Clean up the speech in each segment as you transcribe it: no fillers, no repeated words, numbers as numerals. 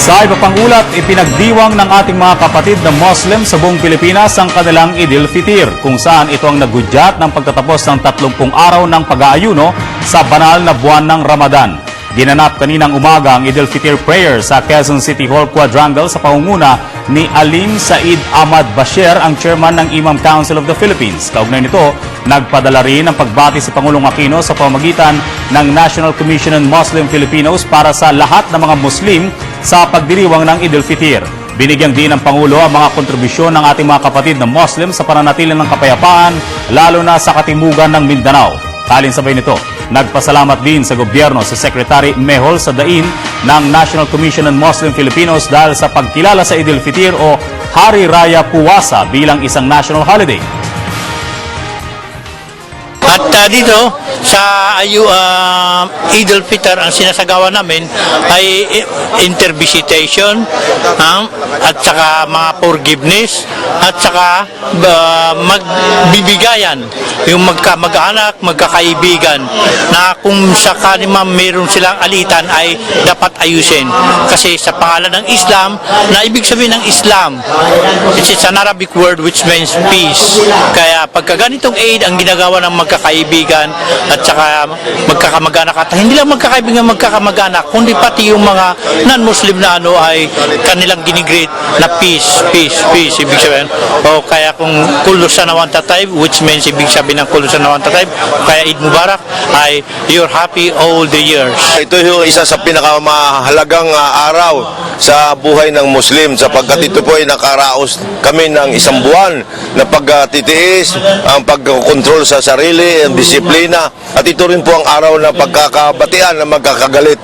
Sa iba pang ulat, ipinagdiwang ng ating mga kapatid na Muslim sa buong Pilipinas ang kanilang Idil Fitir, kung saan ito ang nagudyat ng pagtatapos ng 30 araw ng pag-aayuno sa banal na buwan ng Ramadan. Ginanap kaninang umaga ang Idil Fitir prayer sa Quezon City Hall Quadrangle sa pangunguna ni Alim Said Ahmad Bashir, ang chairman ng Imam Council of the Philippines. Kaugnay nito, nagpadala rin ng pagbati si Pangulong Aquino sa pamamagitan ng National Commission on Muslim Filipinos para sa lahat ng mga Muslim sa pagdiriwang ng Idil Fitir. Binigyang din ng Pangulo ang mga kontribusyon ng ating mga kapatid na Muslim sa pananatili ng kapayapaan, lalo na sa katimugan ng Mindanao. Talinsabay nito, nagpasalamat din sa gobyerno si Secretary Mehol sa dain ng National Commission on Muslim Filipinos dahil sa pagkilala sa Idil Fitir o Hari Raya Puwasa bilang isang national holiday. At dito sa Eid al-Fitr, ang sinasagawa namin ay intervisitation at saka mga forgiveness at saka magbibigayan yung magkamag-anak, magkakaibigan na kung sakali mayroon silang alitan ay dapat ayusin. Kasi sa pangalan ng Islam, na ibig sabihin ng Islam, it's an Arabic word which means peace. Kaya pagka ganitong Eid ang ginagawa ng magkakaibigan at saka magkakamag-anak, at hindi lang magkakaibigan, magkakamag-anak, kundi pati yung mga non-Muslim na ay kanilang ginigreet na peace, peace, peace, ibig sabihin. O kaya kung kullu sana wa anta tayyib, which means ibig sabihin ng kullu sana wa anta tayyib, kaya Eid Mubarak ay you're happy all the years. Ito yung isa sa pinakamahalagang araw sa buhay ng Muslim, sapagkat ito po ay nakaraos kami ng isang buwan na pagtitiis, ang pagkontrol sa sarili, ang disiplina, at ito rin po ang araw na pagkakabatian na magkakagalit.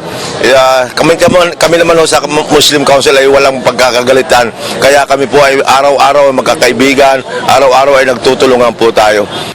Kami naman sa Muslim Council ay walang pagkakagalitan, kaya kami po ay araw-araw ay magkakaibigan, araw-araw ay nagtutulungan po tayo.